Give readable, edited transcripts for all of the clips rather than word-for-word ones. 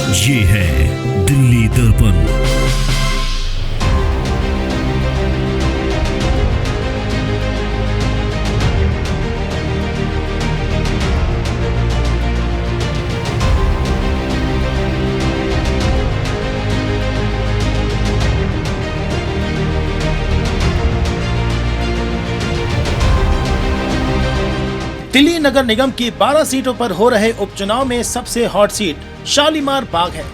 ये है दिल्ली दर्पण। दिल्ली नगर निगम की 12 सीटों पर हो रहे उपचुनाव में सबसे हॉट सीट शालीमार बाग है।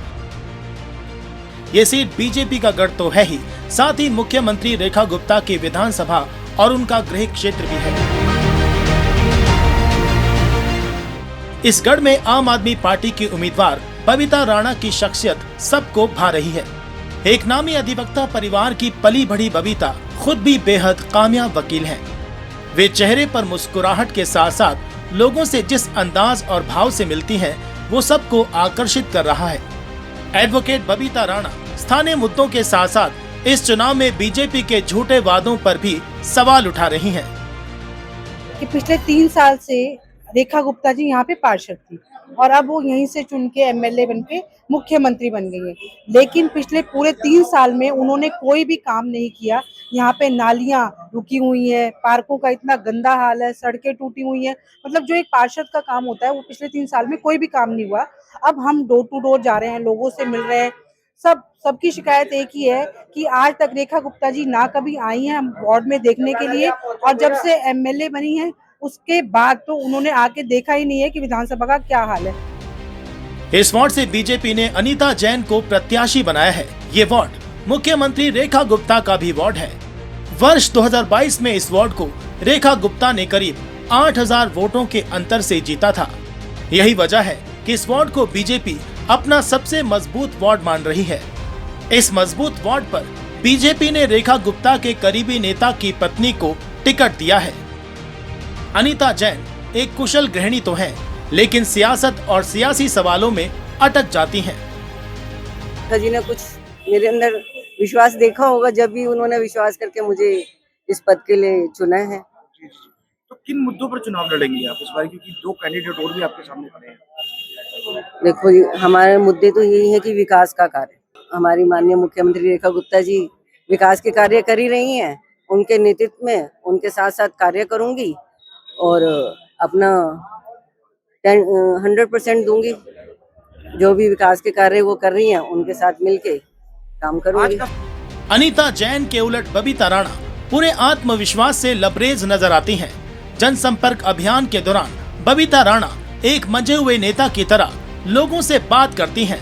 ये सीट बीजेपी का गढ़ तो है ही, साथ ही मुख्यमंत्री रेखा गुप्ता की विधानसभा और उनका गृह क्षेत्र भी है। इस गढ़ में आम आदमी पार्टी की उम्मीदवार बबीता राणा की शख्सियत सबको भा रही है। एक नामी अधिवक्ता परिवार की पली बढ़ी बबीता खुद भी बेहद कामयाब वकील हैं। वे चेहरे पर मुस्कुराहट के साथ साथ लोगों से जिस अंदाज और भाव से मिलती हैं, वो सबको आकर्षित कर रहा है। एडवोकेट बबीता राणा स्थानीय मुद्दों के साथ साथ इस चुनाव में बीजेपी के झूठे वादों पर भी सवाल उठा रही हैं। कि पिछले 3 साल से रेखा गुप्ता जी यहाँ पे पार्षद थी और अब वो यहीं से चुन के एमएलए बन के मुख्यमंत्री बन गई है, लेकिन पिछले पूरे 3 साल में उन्होंने कोई भी काम नहीं किया। यहाँ पे नालियां रुकी हुई है, पार्कों का इतना गंदा हाल है, सड़कें टूटी हुई है। मतलब जो एक पार्षद का काम होता है वो पिछले 3 साल में कोई भी काम नहीं हुआ। अब हम डोर टू डोर जा रहे हैं, लोगों से मिल रहे हैं। सबकी शिकायत एक ही है कि आज तक रेखा गुप्ता जी ना कभी आई हैं वार्ड में देखने के लिए, और जब से एमएलए बनी है उसके बाद तो उन्होंने आके देखा ही नहीं है कि विधानसभा का क्या हाल है। इस वार्ड से बीजेपी ने अनीता जैन को प्रत्याशी बनाया है। ये वार्ड मुख्यमंत्री रेखा गुप्ता का भी वार्ड है। वर्ष 2022 में इस वार्ड को रेखा गुप्ता ने करीब 8000 वोटों के अंतर से जीता था। यही वजह है कि इस वार्ड को बीजेपी अपना सबसे मजबूत वार्ड मान रही है। इस मजबूत वार्ड पर बीजेपी ने रेखा गुप्ता के करीबी नेता की पत्नी को टिकट दिया है। अनीता जैन एक कुशल गृहिणी तो हैं, लेकिन सियासत और सियासी सवालों में अटक जाती हैं। जी ने कुछ मेरे अंदर विश्वास देखा होगा, जब भी उन्होंने विश्वास करके मुझे इस पद के लिए चुना है। तो किन मुद्दों पर चुनाव लड़ेंगे आप इस बार, क्योंकि 2 कैंडिडेट और भी आपके सामने खड़े हैं? देखो जी, हमारे मुद्दे तो यही है कि विकास का कार्य, हमारी माननीय मुख्यमंत्री रेखा गुप्ता जी विकास के कार्य कर ही रही हैं। उनके नेतृत्व में उनके साथ साथ कार्य करूंगी और अपना 100% दूंगी। जो भी विकास के कार्य वो कर रही हैं उनके साथ मिलके काम करूंगी। अनीता जैन के उलट बबीता राणा पूरे आत्मविश्वास से लबरेज नजर आती हैं। जनसंपर्क अभियान के दौरान बबीता राणा एक मंजे हुए नेता की तरह लोगों से बात करती हैं।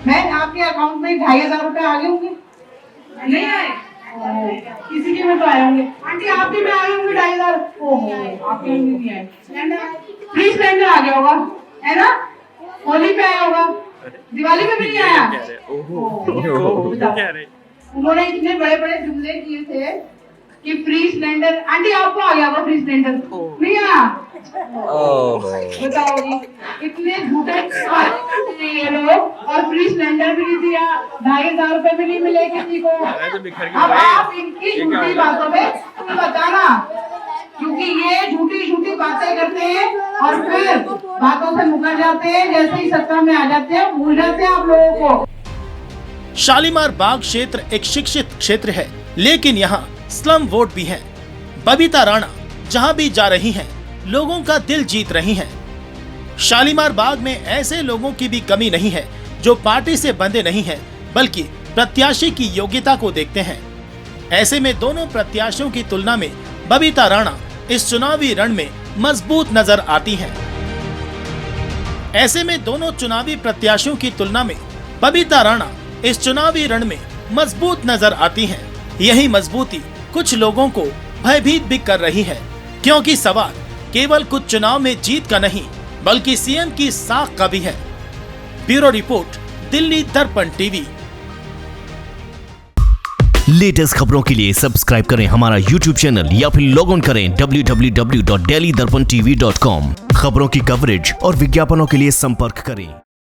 मैं आपके अकाउंट में 2500 रुपए आ गए होंगे? नहीं आए? किसी के में तो आए होंगे। आंटी आपके में आए होंगे 2500। ओहो, आपके में नहीं आए। फ्री सिलेंडर आ गया होगा, है ना? होली पे आया होगा, दिवाली में भी नहीं आया। उन्होंने इतने बड़े बड़े जुमले किए थे कि फ्री सिलेंडर, आंटी आपको आ गया होगा फ्री सिलेंडर, नहीं आया? बताओ जी, इतने झूठे ये लोग, और फ्री सिलेंडर भी नहीं दिया, 2500 रुपए भी नहीं मिले किसी को। अब आप इनकी झूठी बातों पे बताना, क्योंकि ये झूठी बातें करते हैं और फिर बातों से मुकर जाते हैं। जैसे ही सत्ता में आ जाते हैं भूल जाते हैं आप लोगों को। शालीमार बाग क्षेत्र एक शिक्षित क्षेत्र है, लेकिन यहाँ स्लम वोट भी है। बबीता राणा जहाँ भी जा रही हैं, लोगों का दिल जीत रही हैं। शालीमार बाग में ऐसे लोगों की भी कमी नहीं है जो पार्टी से बंधे नहीं हैं, बल्कि प्रत्याशी की योग्यता को देखते हैं। ऐसे में दोनों प्रत्याशियों की तुलना में बबीता राणा इस चुनावी रण में मजबूत नजर आती हैं। ऐसे में दोनों चुनावी प्रत्याशियों की तुलना में बबीता राणा इस चुनावी रण में मजबूत नजर आती हैं। यही मजबूती कुछ लोगों को भयभीत भी कर रही है, क्योंकि सवाल केवल कुछ चुनाव में जीत का नहीं, बल्कि सीएम की साख का भी है। ब्यूरो रिपोर्ट, दिल्ली दर्पण टीवी। लेटेस्ट खबरों के लिए सब्सक्राइब करें हमारा YouTube चैनल या फिर लॉग ऑन करें www.delhidarpantv.com। खबरों की कवरेज और विज्ञापनों के लिए संपर्क करें।